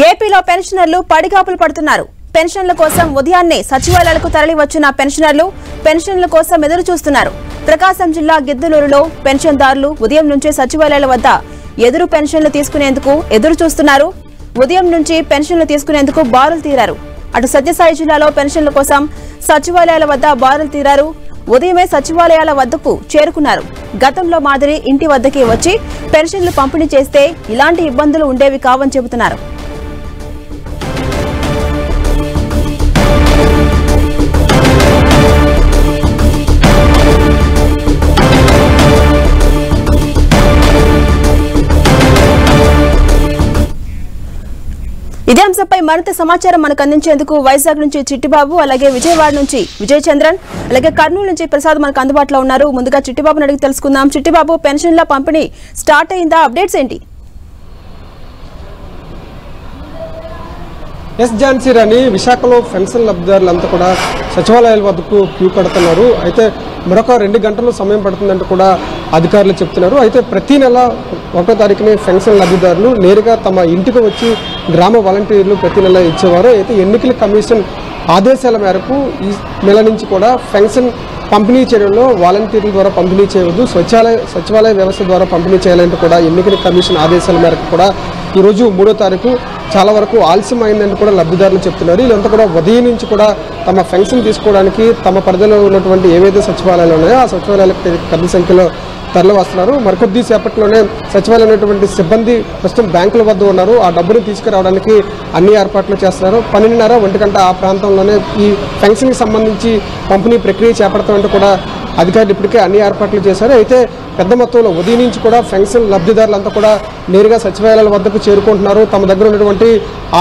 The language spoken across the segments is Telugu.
ఏపీలో పెన్షనర్లు పడిగాపులు పడుతున్నారు. పెన్షన్ల కోసం ఉదయాన్నే సచివాలయాలకు తరలి వచ్చిన పెన్షనర్లు పెన్షన్ల కోసం ఎదురు చూస్తున్నారు. ప్రకాశం జిల్లా గిద్దలూరులో పెన్షన్దారులు ఉదయం నుంచే సచివాలయాల వద్ద పెన్షన్లు తీసుకునేందుకు ఎదురు చూస్తున్నారు. ఉదయం నుంచి పెన్షన్లు తీసుకునేందుకు బారులు తీరారు. అటు సత్యసాయి జిల్లాలో పెన్షన్ల కోసం సచివాలయాల వద్ద బారులు తీరారు. ఉదయమే సచివాలయాల వద్దకు చేరుకున్నారు. గతంలో మాదిరి ఇంటి వద్దకే వచ్చి పెన్షన్లు పంపిణీ చేస్తే ఇలాంటి ఇబ్బందులు ఉండేవి కావని చెబుతున్నారు. ఇదే అంశంపై మరింత సమాచారం మనకు అందించేందుకు వైజాగ్ నుంచి చిట్టిబాబు, అలాగే విజయవాడ నుంచి విజయ్ చంద్రన్, అలాగే కర్నూలు నుంచి ప్రసాద్ మనకు అందుబాటులో ఉన్నారు. ముందుగా చిట్టిబాబుని అడిగి తెలుసుకుందాం. చిట్టిబాబు, పెన్షన్ల పంపిణీ స్టార్ట్ అయిందా? అప్డేట్స్ ఏంటి? ఝాన్సీ రాణి, విశాఖలో పెన్షన్ లబ్ధిదారులంతా కూడా సచివాలయాల వద్దకు క్యూ కడుతున్నారు. అయితే మరొక 2 గంటలు సమయం పడుతుందంటూ కూడా అధికారులు చెప్తున్నారు. అయితే ప్రతి నెల 1వ తారీఖునే పెన్షన్ లబ్ధిదారులు నేరుగా తమ ఇంటికి వచ్చి గ్రామ వాలంటీర్లు ప్రతి నెల ఇచ్చేవారు. అయితే ఎన్నికల కమిషన్ ఆదేశాల మేరకు ఈ నెల నుంచి కూడా పెన్షన్ పంపిణీ చేయడంలో వాలంటీర్ల ద్వారా పంపిణీ చేయవద్దు, సచివాలయ వ్యవస్థ ద్వారా పంపిణీ చేయాలంటూ కూడా ఎన్నికల కమిషన్ ఆదేశాల మేరకు కూడా ఈరోజు 3వ తారీఖు చాలా వరకు ఆలస్యం అయిందని కూడా లబ్ధిదారులు చెప్తున్నారు. వీళ్ళంతా కూడా ఉదయం నుంచి కూడా తమ పెన్షన్ తీసుకోవడానికి తమ పరిధిలో ఉన్నటువంటి ఏవైతే సచివాలయాలు ఉన్నాయో ఆ సచివాలయాలకు పెద్ద సంఖ్యలో తరలి వస్తున్నారు. మరికొద్ది సేపట్లోనే సచివాలయం ఉన్నటువంటి సిబ్బంది ప్రస్తుతం బ్యాంకుల వద్ద ఉన్నారు. ఆ డబ్బును తీసుకురావడానికి అన్ని ఏర్పాట్లు చేస్తున్నారు. 12:30, 1 గంట ఆ ప్రాంతంలోనే ఈ పెన్షన్కి సంబంధించి పంపిణీ ప్రక్రియ చేపడతామంటూ కూడా అధికారులు ఇప్పటికే అన్ని ఏర్పాట్లు చేశారు. అయితే పెద్ద మొత్తంలో ఉదయం నుంచి కూడా పెన్షన్ లబ్ధిదారులంతా కూడా నేరుగా సచివాలయాల వద్దకు చేరుకుంటున్నారు. తమ దగ్గర ఉన్నటువంటి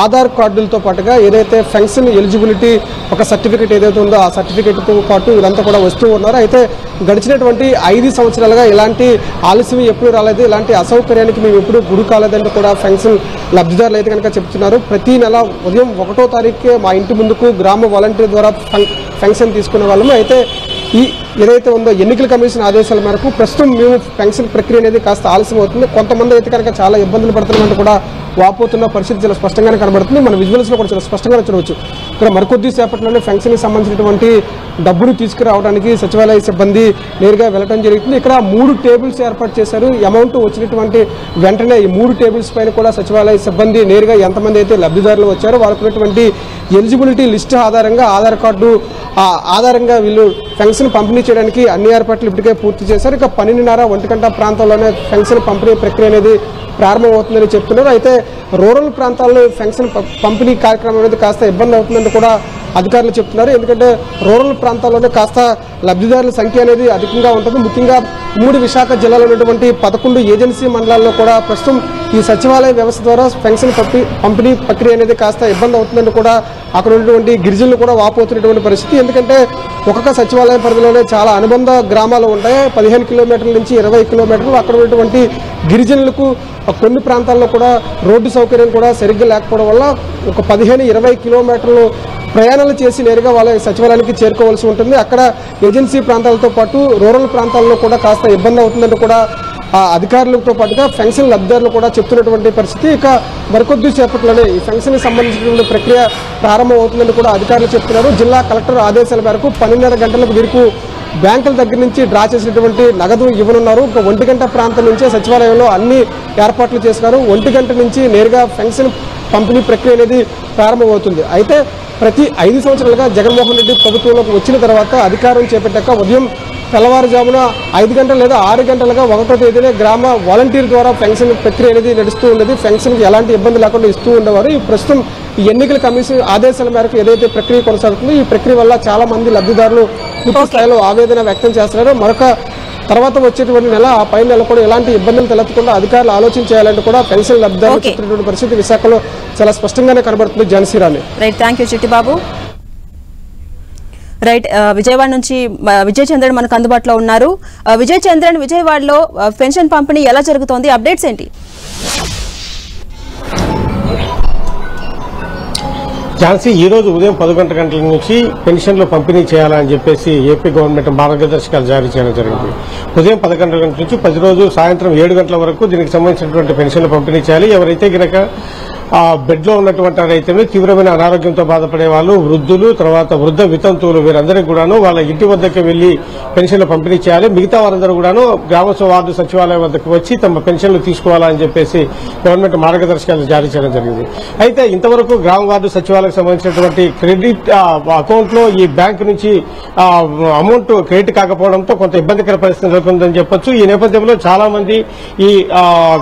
ఆధార్ కార్డులతో పాటుగా ఏదైతే పెన్షన్ ఎలిజిబిలిటీ ఒక సర్టిఫికేట్ ఏదైతే ఉందో ఆ సర్టిఫికేట్తో పాటు వీరంతా కూడా వస్తూ ఉన్నారు. అయితే గడిచినటువంటి 5 సంవత్సరాలుగా ఇలాంటి ఆలస్యం ఎప్పుడు రాలేదు, ఇలాంటి అసౌకర్యానికి మేము ఎప్పుడు గురి కాలేదంటూ కూడా పెన్షన్ లబ్ధిదారులు అయితే కనుక చెప్తున్నారు. ప్రతి నెల ఉదయం 1వ తారీఖుకే మా ఇంటి ముందుకు గ్రామ వాలంటీర్ ద్వారా పెన్షన్ తీసుకునే వాళ్ళము. అయితే ఈ ఏదైతే ఉందో ఎన్నికల కమిషన్ ఆదేశాల మేరకు ప్రస్తుతం మేము పెన్షన్ ప్రక్రియ అనేది కాస్త ఆలస్యం అవుతుంది. కొంతమంది అయితే కనుక చాలా ఇబ్బందులు పడుతున్నామంటూ కూడా వాపోతున్న పరిస్థితి చాలా స్పష్టంగానే కనబడుతుంది. మన విజువల్స్లో కూడా చాలా స్పష్టంగా చూడవచ్చు. ఇక్కడ మరికొద్ది సేపట్లోనే పెన్షన్కి సంబంధించినటువంటి డబ్బును తీసుకురావడానికి సచివాలయ సిబ్బంది నేరుగా వెళ్ళడం జరుగుతుంది. ఇక్కడ 3 టేబుల్స్ ఏర్పాటు చేశారు. అమౌంట్ వచ్చినటువంటి వెంటనే ఈ 3 టేబుల్స్ పైన కూడా సచివాలయ సిబ్బంది నేరుగా ఎంతమంది అయితే లబ్ధిదారులు వచ్చారో వాళ్ళకు ఉన్నటువంటి ఎలిజిబిలిటీ లిస్ట్ ఆధారంగా ఆధార్ కార్డు ఆధారంగా వీళ్ళు పెన్షన్ పంపిణీ చేయడానికి అన్ని ఏర్పాట్లు ఇప్పటికే పూర్తి చేశారు. ఇక 12:30, 1 గంట ప్రాంతంలోనే పెన్షన్ పంపిణీ ప్రక్రియ అనేది ప్రారంభమవుతుందని చెప్తున్నారు. అయితే రూరల్ ప్రాంతాల్లో పెన్షన్ పంపిణీ కార్యక్రమం అనేది కాస్త ఇబ్బంది అవుతుందని కూడా అధికారులు చెప్తున్నారు. ఎందుకంటే రూరల్ ప్రాంతాల్లోనే కాస్త లబ్ధిదారుల సంఖ్య అనేది అధికంగా ఉంటుంది. ముఖ్యంగా 3 విశాఖ జిల్లాలో ఉన్నటువంటి 11 ఏజెన్సీ మండలాల్లో కూడా ప్రస్తుతం ఈ సచివాలయ వ్యవస్థ ద్వారా పెన్షన్ పంపిణీ ప్రక్రియ అనేది కాస్త ఇబ్బంది అవుతుందని కూడా అక్కడ ఉన్నటువంటి గిరిజనులు కూడా వాపోతున్నటువంటి పరిస్థితి. ఎందుకంటే ఒక్కొక్క సచివాలయం పరిధిలోనే చాలా అనుబంధ గ్రామాలు ఉంటాయి. 15 కిలోమీటర్ల నుంచి 20 కిలోమీటర్లు. అక్కడ ఉన్నటువంటి గిరిజనులకు కొన్ని ప్రాంతాల్లో కూడా రోడ్డు సౌకర్యం కూడా సరిగ్గా లేకపోవడం వల్ల ఒక 15-20 కిలోమీటర్లు ప్రయాణాలు చేసి నేరుగా వాళ్ళ సచివాలయానికి చేరుకోవాల్సి ఉంటుంది. అక్కడ ఏజెన్సీ ప్రాంతాలతో పాటు రూరల్ ప్రాంతాల్లో కూడా కాస్త ఇబ్బంది అవుతుందంటే కూడా అధికారులతో పాటుగా పెన్షన్ లబ్ధిదారులు కూడా చెప్తున్నటువంటి పరిస్థితి. ఇక మరికొద్ది సేపట్లోనే ఈ పెన్షన్కి సంబంధించినటువంటి ప్రక్రియ ప్రారంభం అవుతుందని కూడా అధికారులు చెప్తున్నారు. జిల్లా కలెక్టర్ ఆదేశాల మేరకు 12:30 గంటలకు వీరికి బ్యాంకుల దగ్గర నుంచి డ్రా చేసినటువంటి నగదు ఇవ్వనున్నారు. ఒక 1 గంట ప్రాంతం నుంచే సచివాలయంలో అన్ని ఏర్పాట్లు చేస్తున్నారు. 1 గంట నుంచి నేరుగా పెన్షన్ పంపిణీ ప్రక్రియ అనేది ప్రారంభమవుతుంది. అయితే ప్రతి 5 సంవత్సరాలుగా జగన్మోహన్ రెడ్డి ప్రభుత్వంలోకి వచ్చిన తర్వాత అధికారం చేపట్టాక ఉదయం తెల్లవారుజామున 5 గంటలు లేదా 6 గంటలుగా 1వ తేదీనే గ్రామ వాలంటీర్ ద్వారా పెన్షన్ ప్రక్రియ అనేది నడుస్తూ ఉండేది. పెన్షన్కి ఎలాంటి ఇబ్బంది లేకుండా ఇస్తూ ఉండేవారు. ఈ ప్రస్తుతం ఈ ఎన్నికల కమిషన్ ఆదేశాల మేరకు ఏదైతే ప్రక్రియ కొనసాగుతుందో ఈ ప్రక్రియ వల్ల చాలా మంది లబ్ధిదారులు పూర్తి స్థాయిలో ఆవేదన వ్యక్తం చేస్తున్నారు. మరొక తర్వాత వచ్చేటువంటి నెల ఆ పై నెల కూడా ఎలాంటి ఇబ్బందులు తలెత్తకుండా అధికారులు ఆలోచన చేయాలంటే కూడా పెన్షన్ లబ్ధిదారులు చెప్తున్నటువంటి పరిస్థితి విశాఖలో చాలా స్పష్టంగానే కనబడుతుంది. Jhansi Rani. Right, thank you Chittibabu. Right, Vijayawada నుంచి విజయ్ చంద్రన్ మనకు అందుబాటులో ఉన్నారు. విజయ్ చంద్రన్, విజయవాడలో పెన్షన్ పంపిణీ ఎలా జరుగుతోంది? అప్డేట్స్ ఏంటి? ఝాన్సీ, ఈ రోజు ఉదయం 11 గంటల నుంచి పెన్షన్లు పంపిణీ చేయాలని చెప్పేసి ఏపీ గవర్నమెంట్ మార్గదర్శకాలు జారీ చేయడం జరిగింది. ఉదయం 11 గంటల నుంచి ప్రతిరోజు సాయంత్రం 7 గంటల వరకు దీనికి సంబంధించినటువంటి పెన్షన్లు పంపిణీ చేయాలి. ఎవరైతే గనక బెడ్ లో ఉన్నటువంటి వారైతే తీవ్రమైన అనారోగ్యంతో బాధపడే వాళ్ళు, వృద్ధులు, తర్వాత వృద్ధ వితంతువులు వీరందరికీ కూడాను వాళ్ళ ఇంటి వద్దకు వెళ్లి పెన్షన్లు పంపిణీ చేయాలి. మిగతా వారందరూ కూడాను గ్రామ వార్డు సచివాలయం వద్దకు వచ్చి తమ పెన్షన్లు తీసుకోవాలని చెప్పేసి గవర్నమెంట్ మార్గదర్శకాలు జారీ చేయడం జరిగింది. అయితే ఇంతవరకు గ్రామ వార్డు సచివాలయం సంబంధించినటువంటి క్రెడిట్ అకౌంట్ లో ఈ బ్యాంకు నుంచి అమౌంట్ క్రెడిట్ కాకపోవడంతో కొంత ఇబ్బందికర పరిస్థితి నెలకొందని చెప్పొచ్చు. ఈ నేపథ్యంలో చాలా మంది ఈ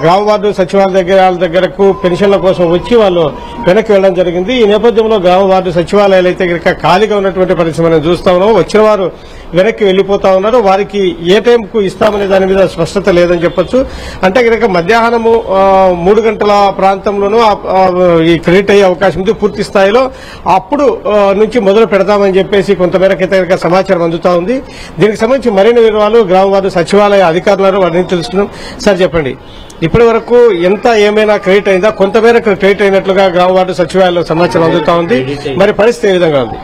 గ్రామ వార్డు సచివాలయాల దగ్గరకు పెన్షన్ల కోసం వచ్చి వాళ్ళు వెనక్కి వెళ్లడం జరిగింది. ఈ నేపథ్యంలో గ్రామ వార్డు సచివాలయాలు అయితే ఖాళీగా ఉన్నటువంటి పరిస్థితి మనం చూస్తా ఉన్నాం. వచ్చిన వారు వెనక్కి వెళ్లిపోతా ఉన్నారు. వారికి ఏ టైంకు ఇస్తామనే దాని మీద స్పష్టత లేదని చెప్పొచ్చు. అంటే కనుక మధ్యాహ్నము 3 గంటల ప్రాంతంలోనూ ఈ క్రెడిట్ అయ్యే అవకాశం ఉంది పూర్తి స్థాయిలో. అప్పుడు నుంచి మొదలు పెడతామని చెప్పేసి కొంతమేరకు అయితే సమాచారం అందుతా ఉంది. దీనికి సంబంధించి మరిన్ని వివరాలు గ్రామ వార్డు సచివాలయ అధికారులను వారిని తెలుసుకున్నాం. సార్ చెప్పండి, ఇప్పటి వరకు ఎంత ఏమైనా క్రెడిట్ అయిందా? కొంతమేరకు క్రెడిట్ అయినట్లుగా గ్రామ వార్డు సచివాలయంలో సమాచారం అందుతా ఉంది. మరి పరిస్థితి ఏ విధంగా ఉంది?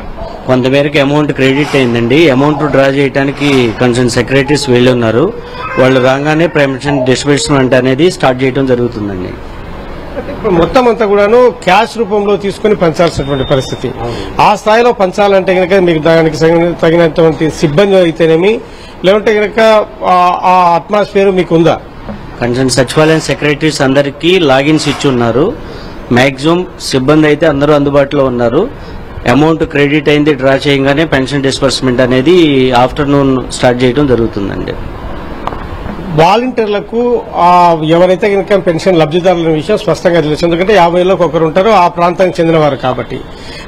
కొంతమేరకు అమౌంట్ క్రెడిట్ అయిందండి. అమౌంట్ డ్రా చేయడానికి కన్సర్న్ సెక్రటరీస్ వెళ్ళి ఉన్నారు. వాళ్ళు రాగానే పెన్షన్ డిస్బర్స్మెంట్ అనేది స్టార్ట్ చేయడం జరుగుతుందండి. మొత్తం అంతా కూడాను క్యాష్ రూపంలో తీసుకుని పంచాల్సినటువంటి పరిస్థితి. ఆ స్థాయిలో పంచాలంటే కనుక మీకు దానికి తగినటువంటి సిబ్బంది అయితేనేమి, లేదంటే కనుక ఆ అట్మాస్ఫియర్ మీకు ఉందా? కన్సర్న్ సచివాలయం సెక్రటరీస్ అందరికీ లాగిన్స్ ఇచ్చి ఉన్నారు. మాక్సిమం సిబ్బంది అయితే అందరూ అందుబాటులో ఉన్నారు. అమౌంట్ క్రెడిట్ అయింది డ్రా చేయగానే పెన్షన్ డిస్బర్స్మెంట్ అనేది ఆఫ్టర్నూన్ స్టార్ట్ చేయడం జరుగుతుందండి. వాలంటీర్లకు ఎవరైతే కనుక పెన్షన్ లబ్దిదారుల విషయం స్పష్టంగా తెలుసు. ఎందుకంటే 50లోకి ఒకరు ఉంటారు, ఆ ప్రాంతానికి చెందినవారు కాబట్టి.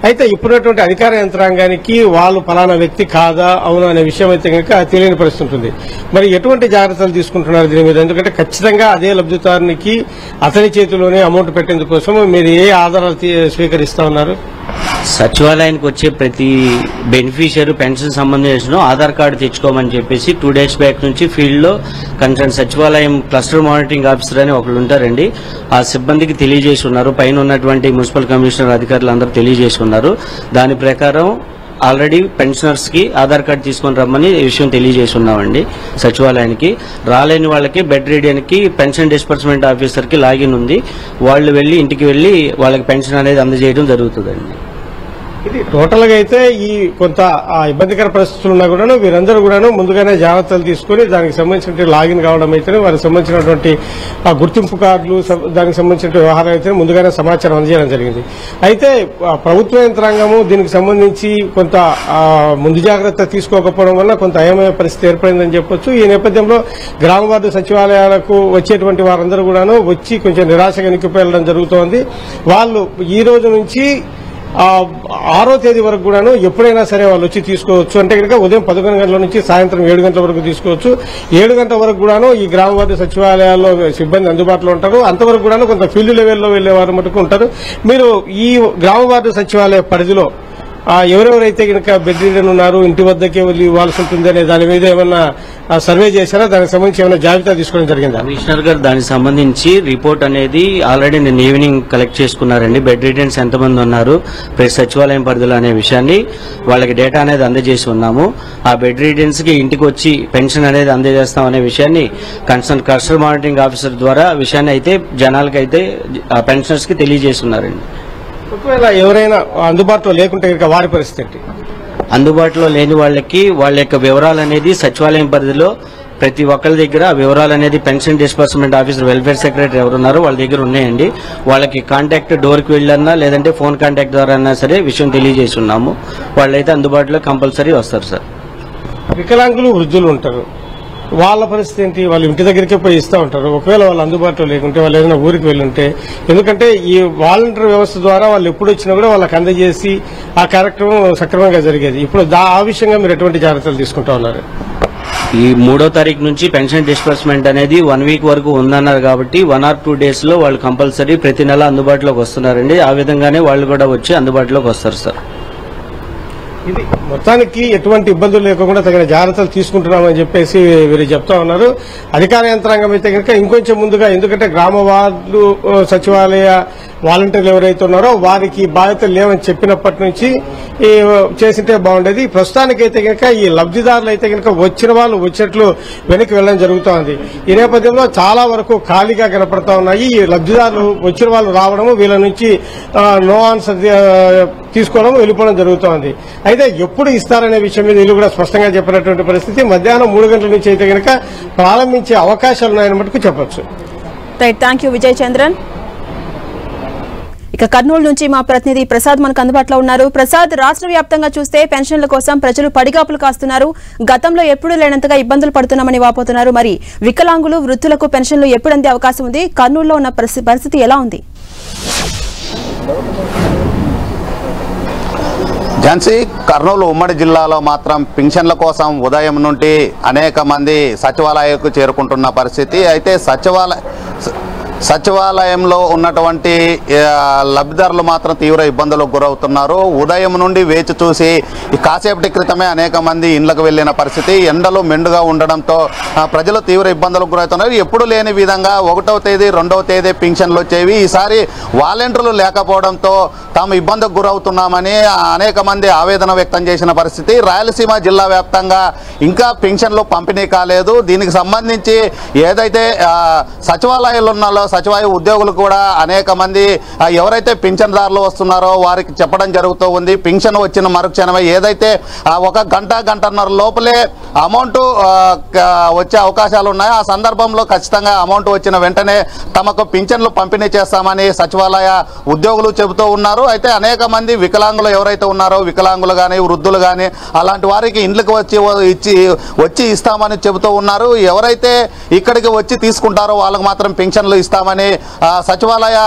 అయితే ఇప్పుడున్నటువంటి అధికార యంత్రాంగానికి వాళ్ళు ఫలానా వ్యక్తి కాదా అవునా అనే విషయం అయితే కనుక తెలియని పరిస్థితి ఉంటుంది. మరి ఎటువంటి జాగ్రత్తలు తీసుకుంటున్నారు దీని మీద? ఎందుకంటే ఖచ్చితంగా అదే లబ్దిదారునికి అతని చేతిలోనే అమౌంట్ పెట్టేందుకోసం మీరు ఏ ఆధారాలు స్వీకరిస్తా ఉన్నారు? సచివాలయానికి వచ్చే ప్రతి బెనిఫిషియరీ పెన్షన్ సంబంధించిన ఆధార్ కార్డు తెచ్చుకోమని చెప్పేసి 2 days బ్యాక్ నుంచి ఫీల్డ్ లో కన్సర్న్ సచివాలయం క్లస్టర్ మానిటరింగ్ ఆఫీసర్ అని ఒకరు ఉంటారండి. ఆ సిబ్బందికి తెలియజేసి ఉన్నారు. పైన ఉన్నటువంటి మున్సిపల్ కమిషనర్ అధికారులు అందరూ తెలియజేసి ఉన్నారు. దాని ప్రకారం ఆల్రెడీ పెన్షనర్స్ కి ఆధార్ కార్డు తీసుకొని రమ్మని ఈ విషయం తెలియజేసి ఉన్నామండి. సచివాలయానికి రాలేని వాళ్ళకి బెడ్ రీడియన్కి పెన్షన్ డిస్బర్స్మెంట్ ఆఫీసర్ కి లాగిన్ ఉంది. వాళ్ళు వెళ్లి ఇంటికి వెళ్లి వాళ్ళకి పెన్షన్ అనేది అందజేయడం జరుగుతుందండి. ఇది టోటల్ గా అయితే ఈ కొంత ఇబ్బందికర పరిస్థితులు ఉన్నా కూడా వీరందరూ కూడా ముందుగానే జాగ్రత్తలు తీసుకుని దానికి సంబంధించిన లాగిన్ కావడం అయితే వారికి సంబంధించినటువంటి గుర్తింపు కార్డులు దానికి సంబంధించిన వ్యవహారం అయితే ముందుగానే సమాచారం అందజేయడం జరిగింది. అయితే ప్రభుత్వ యంత్రాంగము దీనికి సంబంధించి కొంత ముందు జాగ్రత్త తీసుకోకపోవడం వల్ల కొంత అయోమయ పరిస్థితి ఏర్పడిందని చెప్పొచ్చు. ఈ నేపథ్యంలో గ్రామ వార్డు సచివాలయాలకు వచ్చేటువంటి వారందరూ కూడా వచ్చి కొంచెం నిరాశగా నిక్కిపోయడం జరుగుతోంది. వాళ్ళు ఈ రోజు నుంచి 6వ తేదీ వరకు కూడాను ఎప్పుడైనా సరే వాళ్ళు వచ్చి తీసుకోవచ్చు. అంటే కనుక ఉదయం 11 గంటల నుంచి సాయంత్రం 7 గంటల వరకు తీసుకోవచ్చు. 7 గంటల వరకు కూడాను ఈ గ్రామ వార్డు సచివాలయాల్లో సిబ్బంది అందుబాటులో ఉంటారు. అంతవరకు కూడాను కొంత ఫీల్డ్ లెవెల్లో వెళ్లేవారు మటుకు ఉంటారు. మీరు ఈ గ్రామ వార్డు సచివాలయ పరిధిలో ఎవరెవరైతే కనుక బెడ్ రీడర్ ఉన్నారు, ఇంటి వద్దకే వెళ్ళి ఇవ్వాల్సి ఉంటుంది అనే దాని మీద ఏమన్నా సర్వే చేశారా? దానికి సంబంధించి ఏమైనా జాబితా తీసుకోవడం జరిగిందా? కమిషనర్ గారు దానికి సంబంధించి రిపోర్ట్ అనేది ఆల్రెడీ నేను ఈవినింగ్ కలెక్ట్ చేసుకున్నారండి. బెడ్ రీడర్స్ ఎంతమంది ఉన్నారు ప్రతి సచివాలయం పరిధిలో అనే విషయాన్ని వాళ్ళకి డేటా అనేది అందజేసి ఉన్నాము. ఆ బెడ్ రీడర్స్ కి ఇంటికి వచ్చి పెన్షన్ అనేది అందజేస్తాం అనే విషయాన్ని కన్సర్న్ క్లస్టర్ మానిటరింగ్ ఆఫీసర్ ద్వారా విషయాన్ని అయితే జనాలకైతే పెన్షనర్స్ కి తెలియజేస్తున్నారండి. ఒకవేళ ఎవరైనా అందుబాటులో లేకుంటే కనుక వారి పరిస్థితి? అందుబాటులో లేని వాళ్ళకి వాళ్ళ యొక్క వివరాలు అనేది సచివాలయం పరిధిలో ప్రతి ఒక్కరి దగ్గర వివరాలు అనేది pension disbursement officer welfare secretary ఎవరున్నారో వాళ్ళ దగ్గర ఉన్నాయండి. వాళ్ళకి కాంటాక్ట్ డోర్కి వెళ్ళన్నా లేదంటే ఫోన్ కాంటాక్ట్ ద్వారా అన్నా సరే విషయం తెలియజేసి ఉన్నాము. వాళ్ళైతే అందుబాటులో కంపల్సరీ వస్తారు సార్. వికలాంగులు, వృద్ధులు ఉంటారు, వాళ్ళ పరిస్థితి ఏంటి? వాళ్ళు ఇంటి దగ్గరికే పోయి ఇస్తూ ఉంటారు. ఒకవేళ వాళ్ళు అందుబాటులో లేకుంటే వాళ్ళు ఏదైనా ఊరికి వెళ్ళుంటే, ఎందుకంటే ఈ వాలంటీర్ వ్యవస్థ ద్వారా వాళ్ళు ఎప్పుడు వచ్చినా కూడా వాళ్ళకి అందజేసి ఆ కార్యక్రమం సక్రమంగా జరిగేది. ఇప్పుడు ఆ విషయంగా మీరు ఎటువంటి జాగ్రత్తలు తీసుకుంటా ఉన్నారు? ఈ 3వ తారీఖు నుంచి పెన్షన్ డిస్బర్స్మెంట్ అనేది 1 week వరకు ఉందన్నారు కాబట్టి 1 or 2 days లో వాళ్ళు కంపల్సరీ ప్రతి నెల అందుబాటులోకి వస్తున్నారండి. ఆ విధంగానే వాళ్ళు కూడా వచ్చి అందుబాటులోకి వస్తారు సార్. ఇది మొత్తానికి ఎటువంటి ఇబ్బందులు లేకుండా తగిన జాగ్రత్తలు తీసుకుంటున్నామని చెప్పేసి వీరు చెప్తా ఉన్నారు. అధికార యంత్రాంగం అయితే కనుక ఇంకొంచెం ముందుగా, ఎందుకంటే గ్రామ వార్డు సచివాలయ వాలంటీర్లు ఎవరైతే ఉన్నారో వారికి బాధ్యతలు లేవని చెప్పినప్పటి నుంచి చేసింటే బాగుండేది. ప్రస్తుతానికైతే కనుక ఈ లబ్ధిదారులు అయితే కనుక వచ్చిన వాళ్ళు వచ్చినట్లు వెనక్కి వెళ్ళడం జరుగుతోంది. ఈ నేపథ్యంలో చాలా వరకు ఖాళీగా కనపడతా ఉన్నాయి. ఈ లబ్ధిదారులు వచ్చిన వాళ్ళు రావడము, వీళ్ళ నుంచి నో ఆన్సర్ తీసుకోవడం, వెళ్ళిపోవడం జరుగుతోంది. అయితే ఎప్పుడు ఇస్తారనే విషయం మీద వీళ్ళు కూడా స్పష్టంగా చెప్పినటువంటి పరిస్థితి. మధ్యాహ్నం 3 గంటల నుంచి అయితే కనుక ప్రారంభించే అవకాశాలు ఉన్నాయని మటుకు చెప్పొచ్చు. Right, thank you Vijay Chandran. ఇక కర్నూలు నుంచి మా ప్రతినిధి ప్రసాద్ మనకు అందుబాటులో ఉన్నారు. ప్రసాద్, రాష్ట్ర వ్యాప్తంగా చూస్తే పెన్షన్ల కోసం ప్రజలు పడిగాపులు కాస్తున్నారు. గతంలో ఎప్పుడూ లేనంతగా ఇబ్బందులు పడుతున్నామని వాపోతున్నారు. మరి వికలాంగులు, వృద్ధులకు పెన్షన్లు ఎప్పుడు అందే అవకాశం ఉంది? కర్నూలులో ఉన్న పరిస్థితి ఎలా ఉంది? ఝాన్సీ, కర్నూలు ఉమ్మడి జిల్లాలో మాత్రం పింఛన్ల కోసం ఉదయం నుండి అనేక మంది సచివాలయాలకు చేరుకుంటున్న పరిస్థితి. అయితే సచివాలయంలో ఉన్నటువంటి లబ్ధిదారులు మాత్రం తీవ్ర ఇబ్బందులకు గురవుతున్నారు. ఉదయం నుండి వేచి చూసి కాసేపటి క్రితమే అనేక మంది ఇండ్లకు వెళ్లిన పరిస్థితి. ఎండలు మెండుగా ఉండడంతో ప్రజలు తీవ్ర ఇబ్బందులకు గురవుతున్నారు. ఎప్పుడు లేని విధంగా 1వ తేదీ 2వ తేదీ పింఛన్లు వచ్చేవి. ఈసారి వాలంటీర్లు లేకపోవడంతో తాము ఇబ్బందుకు గురవుతున్నామని అనేక మంది ఆవేదన వ్యక్తం చేసిన పరిస్థితి. రాయలసీమ జిల్లా వ్యాప్తంగా ఇంకా పింఛన్లు పంపిణీ కాలేదు. దీనికి సంబంధించి ఏదైతే సచివాలయాలు ఉన్నారో సచివాలయ ఉద్యోగులు కూడా అనేక మంది ఎవరైతే పింఛన్దారులు వస్తున్నారో వారికి చెప్పడం జరుగుతూ ఉంది. పింఛన్ వచ్చిన మరుక్షణమే ఏదైతే 1 గంటన్నర లోపలే అమౌంట్ వచ్చే అవకాశాలు ఉన్నాయో ఆ సందర్భంలో ఖచ్చితంగా అమౌంట్ వచ్చిన వెంటనే తమకు పింఛన్లు పంపిణీ చేస్తామని సచివాలయ ఉద్యోగులు చెబుతూ ఉన్నారు. అయితే అనేక మంది వికలాంగులు ఎవరైతే ఉన్నారో, వికలాంగులు కానీ వృద్ధులు కానీ అలాంటి వారికి ఇండ్లకు వచ్చి ఇస్తామని చెబుతూ ఉన్నారు. ఎవరైతే ఇక్కడికి వచ్చి తీసుకుంటారో వాళ్ళకు మాత్రం పింఛన్లు ఇస్తామని సచివాలయ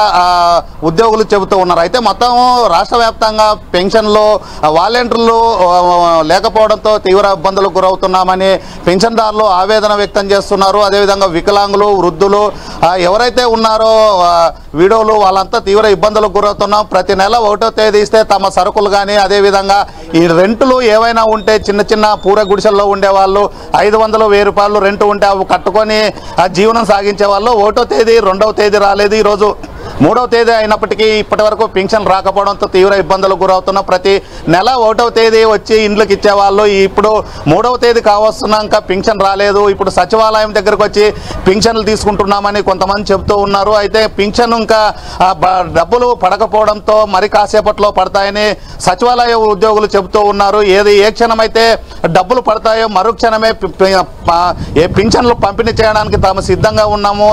ఉద్యోగులు చెబుతూ ఉన్నారు. అయితే మొత్తం రాష్ట్ర వ్యాప్తంగా పెన్షన్లు వాలంటీర్లు లేకపోవడంతో తీవ్ర ఇబ్బందులకు గురవుతున్నామని పెన్షన్దారులు ఆవేదన వ్యక్తం చేస్తున్నారు. అదేవిధంగా వికలాంగులు, వృద్ధులు ఎవరైతే ఉన్నారో వీడియోలు వాళ్ళంతా తీవ్ర ఇబ్బందులకు గురవుతున్నాం. ప్రతి నెల 1వ తేదీ ఇస్తే తమ సరుకులు కానీ అదేవిధంగా ఈ రెంటులు ఏవైనా ఉంటే చిన్న పూర గుడిసెల్లో ఉండేవాళ్ళు 500-1000 రూపాయలు రెంట్ ఉంటే అవి కట్టుకొని జీవనం సాగించే వాళ్ళు 1వ తేదీ 2వ తేదీ రాలేదు. ఈరోజు 3వ తేదీ అయినప్పటికీ ఇప్పటి వరకు పింఛన్ రాకపోవడంతో తీవ్ర ఇబ్బందులకు గురవుతున్న ప్రతి నెల 1వ తేదీ వచ్చి ఇండ్లకు ఇచ్చేవాళ్ళు ఇప్పుడు 3వ తేదీ కావస్తున్నాక పింఛన్ రాలేదు. ఇప్పుడు సచివాలయం దగ్గరకు వచ్చి పింఛన్లు తీసుకుంటున్నామని కొంతమంది చెబుతూ ఉన్నారు. అయితే పింఛన్ ఇంకా డబ్బులు పడకపోవడంతో మరి కాసేపట్లో పడతాయని సచివాలయ ఉద్యోగులు చెబుతూ ఉన్నారు. ఏ క్షణమైతే డబ్బులు పడతాయో మరుక్షణమే పింఛన్లు పంపిణీ చేయడానికి తాము సిద్ధంగా ఉన్నాము.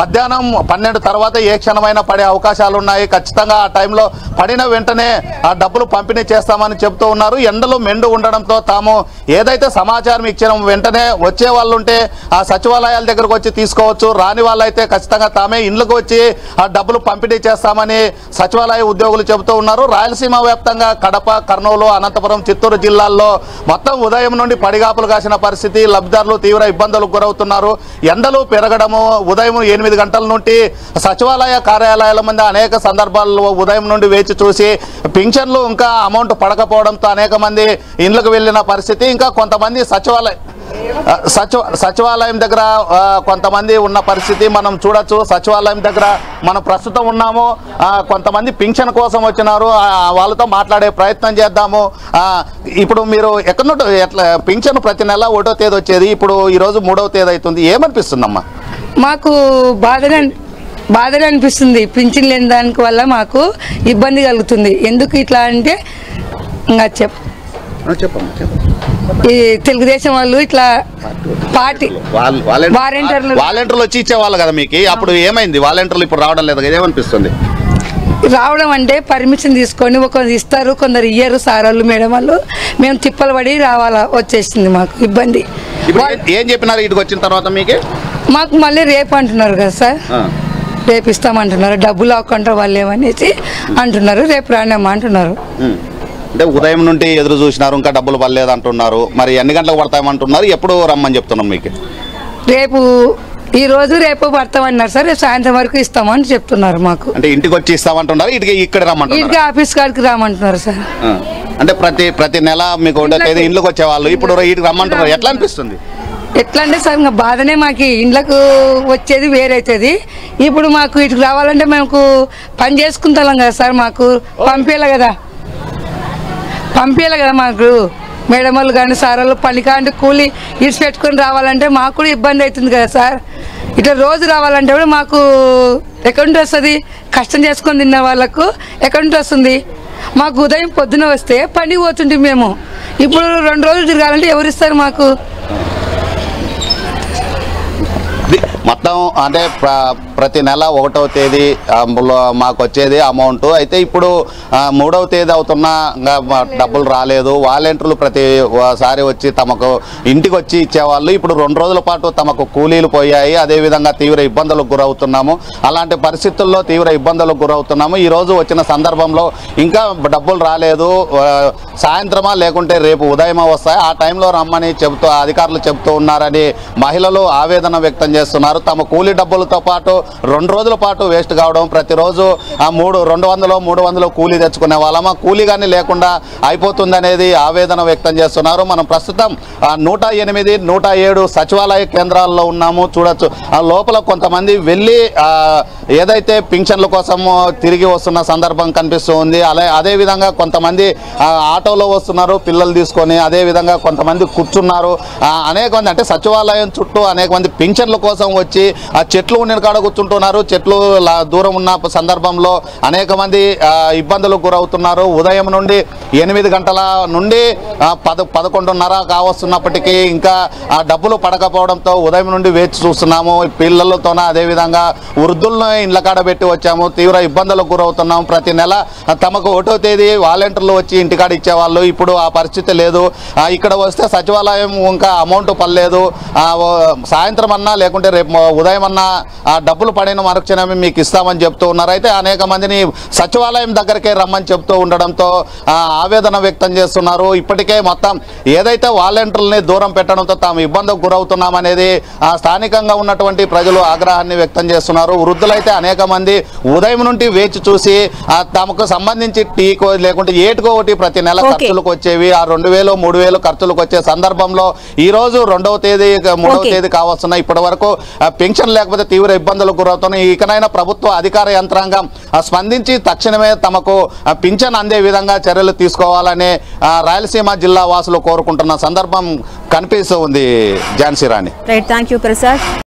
మధ్యాహ్నం 12 తర్వాత ఏ క్షణమైనా పడే అవకాశాలు ఉన్నాయి. ఖచ్చితంగా ఆ టైంలో పడిన వెంటనే ఆ డబ్బులు పంపిణీ చేస్తామని చెబుతూ ఉన్నారు. ఎండలు మెండు ఉండడంతో తాము ఏదైతే సమాచారం ఇచ్చిన వెంటనే వచ్చే వాళ్ళు ఉంటే ఆ సచివాలయాల దగ్గరకు వచ్చి తీసుకోవచ్చు. రాని వాళ్ళైతే ఖచ్చితంగా తామే ఇండ్లకు వచ్చి ఆ డబ్బులు పంపిణీ చేస్తామని సచివాలయ ఉద్యోగులు చెబుతూ ఉన్నారు. రాయలసీమ వ్యాప్తంగా కడప, కర్నూలు, అనంతపురం, చిత్తూరు జిల్లాల్లో మొత్తం ఉదయం నుండి పడిగాపులు కాసిన పరిస్థితి. లబ్ధిదారులు తీవ్ర ఇబ్బందులకు గురవుతున్నారు. ఎండలు పెరగడము, ఉదయం 8 గంటల నుండి సచివాలయ కార్యాలయాల ముందు అనేక సందర్భాల్లో ఉదయం నుండి వేచి చూసి పింఛన్లు ఇంకా అమౌంట్ పడకపోవడంతో అనేక మంది ఇండ్లకు వెళ్లిన పరిస్థితి. ఇంకా కొంతమంది సచివాలయం దగ్గర కొంతమంది ఉన్న పరిస్థితి మనం చూడొచ్చు. సచివాలయం దగ్గర మనం ప్రస్తుతం ఉన్నాము. కొంతమంది పింఛన్ కోసం వచ్చినారు. వాళ్ళతో మాట్లాడే ప్రయత్నం చేద్దాము. ఇప్పుడు మీరు ఎట్లా పింఛన్ ప్రతి నెల 1వ తేదీ వచ్చేది, ఇప్పుడు ఈరోజు 3వ తేదీ అవుతుంది. ఏమనిపిస్తుందమ్మా? మాకు బాధగా అనిపిస్తుంది. పింఛన్ లేని దానికి వల్ల మాకు ఇబ్బంది కలుగుతుంది. ఎందుకు ఇట్లా అంటే ఇంకా ఈ తెలుగుదేశం వాళ్ళు ఇట్లా పార్టీ వాలంటీర్లు వచ్చి ఇచ్చేవాళ్ళు కదా మీకు, అప్పుడు ఏమైంది? వాలంటీర్లు ఇప్పుడు రావడం లేదు కదా, ఏమనిపిస్తుంది? రావడం అంటే పర్మిషన్ తీసుకొని ఒకరు ఇస్తారు, కొందరు ఇయ్యరు. సార్ వాళ్ళు, మేడం వాళ్ళు, మేము తిప్పలు పడి రావాలా వచ్చేసింది మాకు ఇబ్బంది. ఏం చెప్పినారు ఇటుకు వచ్చిన తర్వాత మీకు? మాకు మళ్ళీ రేపు అంటున్నారు కదా సార్, రేపు ఇస్తామంటున్నారు. డబ్బులు అవ్వకుండా వాళ్ళు ఏమనేసి అంటున్నారు. రేపు రానమ్మా అంటున్నారు. అంటే ఉదయం నుండి ఎదురు చూసినారు, ఇంకా డబ్బులు పడలేదు అంటున్నారు. మరి ఎన్ని గంటలకు పడతామంటున్నారు? ఎప్పుడు రమ్మని చెప్తున్నాం మీకు? రేపు, ఈ రోజు రేపు పడతామన్నారు సార్. రేపు సాయంత్రం వరకు ఇస్తామని చెప్తున్నారు మాకు. అంటే ఇంటికి వచ్చి ఇస్తామంటున్నారు, ఇక్కడ రమ్మంటున్నారు? ఇంటికి ఆఫీస్ కాడికి రామంటున్నారు సార్. అంటే ప్రతి నెల మీకు 1వ తేదీ ఇంట్లోకి వచ్చేవాళ్ళు ఇప్పుడు ఇటుకి రమ్మంటున్నారు. ఎట్లా అనిపిస్తుంది? ఎట్లా అంటే సార్ ఇంకా బాధనే మాకు ఇండ్లకు వచ్చేది వేరైతుంది. ఇప్పుడు మాకు ఇటు రావాలంటే మేము పని చేసుకుంటాం కదా సార్, మాకు పంపేయాలి కదా మాకు మేడం వాళ్ళు కానీ సార్ వాళ్ళు పని కాంటే కూలి ఇడిచి పెట్టుకొని రావాలంటే మాకు కూడా ఇబ్బంది అవుతుంది కదా సార్. ఇట్లా రోజు రావాలంటే కూడా మాకు ఎక్కడి నుంచి వస్తుంది? కష్టం చేసుకొని తిన్న వాళ్ళకు ఎక్కడి నుంచి వస్తుంది? మాకు ఉదయం పొద్దున వస్తే పని పోతుంటే మేము ఇప్పుడు 2 రోజులు తిరగాలంటే ఎవరు ఇస్తారు మాకు? మొత్తం అంటే ప్రతి నెల 1వ తేదీ మాకు వచ్చేది అమౌంట్. అయితే ఇప్పుడు 3వ తేదీ అవుతున్నా డబ్బులు రాలేదు. వాలంటీర్లు ప్రతిసారి వచ్చి తమకు ఇంటికి వచ్చి ఇచ్చేవాళ్ళు. ఇప్పుడు 2 రోజుల పాటు తమకు కూలీలు పోయాయి. అదేవిధంగా తీవ్ర ఇబ్బందులకు గురవుతున్నాము. అలాంటి పరిస్థితుల్లో తీవ్ర ఇబ్బందులకు గురవుతున్నాము. ఈరోజు వచ్చిన సందర్భంలో ఇంకా డబ్బులు రాలేదు, సాయంత్రమా లేకుంటే రేపు ఉదయమా వస్తాయి, ఆ టైంలో రమ్మని అధికారులు చెబుతూ ఉన్నారని మహిళలు ఆవేదన వ్యక్తం చేస్తున్నారు. తమ కూలీ డబ్బులతో పాటు 2 రోజుల పాటు వేస్ట్ కావడం, ప్రతిరోజు 200-300 కూలీ తెచ్చుకునే వాళ్ళమా కూలీ కానీ లేకుండా అయిపోతుందనేది ఆవేదన వ్యక్తం చేస్తున్నారు. మనం ప్రస్తుతం 108, 107 సచివాలయ కేంద్రాల్లో ఉన్నాము. చూడొచ్చు లోపల కొంతమంది వెళ్ళి ఏదైతే పింఛన్ల కోసం తిరిగి వస్తున్న సందర్భం కనిపిస్తూ ఉంది. అదేవిధంగా కొంతమంది ఆటోలో వస్తున్నారు పిల్లలు తీసుకొని, అదేవిధంగా కొంతమంది కూర్చున్నారు. అనేక మంది అంటే సచివాలయం చుట్టూ అనేక మంది పింఛన్ల కోసం వచ్చి ఆ చెట్లు ఉండిన కాడ కూర్చుంటున్నారు. చెట్లు దూరం ఉన్న సందర్భంలో అనేక మంది ఇబ్బందులకు గురవుతున్నారు. ఉదయం నుండి 8 గంటల నుండి 11:30 కావస్తున్నప్పటికీ ఇంకా డబ్బులు పడకపోవడంతో ఉదయం నుండి వేచి చూస్తున్నాము. పిల్లలతోన అదేవిధంగా వృద్ధులను ఇండ్ల కాడ పెట్టి వచ్చాము. తీవ్ర ఇబ్బందులకు గురవుతున్నాము. ప్రతి నెల తమకు 1వ తేదీ వాలంటీర్లు వచ్చి ఇంటికాడ ఇచ్చేవాళ్ళు. ఇప్పుడు ఆ పరిస్థితి లేదు. ఇక్కడ వస్తే సచివాలయం ఇంకా అమౌంట్ పడలేదు, సాయంత్రం అన్నా లేకుంటే రేపు ఉదయం అన్నా డబ్బులు పడిన మరుక్షణమే మీకు ఇస్తామని చెప్తూ ఉన్నారు. అయితే అనేక మందిని సచివాలయం దగ్గరికే రమ్మని చెప్తూ ఉండడంతో ఆవేదన వ్యక్తం చేస్తున్నారు. ఇప్పటికే మొత్తం ఏదైతే వాలంటీర్లని దూరం పెట్టడంతో తాము ఇబ్బందులకు గురవుతున్నామనేది స్థానికంగా ఉన్నటువంటి ప్రజలు ఆగ్రహాన్ని వ్యక్తం చేస్తున్నారు. వృద్ధులైతే అనేక మంది ఉదయం నుండి వేచి చూసి తమకు సంబంధించి టీకో లేకుంటే ఏటుకో ఒకటి ప్రతి నెల ఖర్చులకు వచ్చేవి, ఆ 2000, 3000 ఖర్చులకు వచ్చే సందర్భంలో ఈ రోజు 2వ తేదీ 3వ తేదీ కావస్తున్నాయి. ఇప్పటి వరకు పెన్షన్ లేకపోతే తీవ్ర ఇబ్బందులకు గురవుతున్నాయి. ఇకనైనా ప్రభుత్వ అధికార యంత్రాంగం స్పందించి తక్షణమే తమకు పింఛన్ అందే విధంగా చర్యలు తీసుకోవాలని రాయలసీమ జిల్లా వాసులు కోరుకుంటున్న సందర్భం కనిపిస్తూ ఉంది. ఝాన్సీ రాణి. Right, thank you Prasad.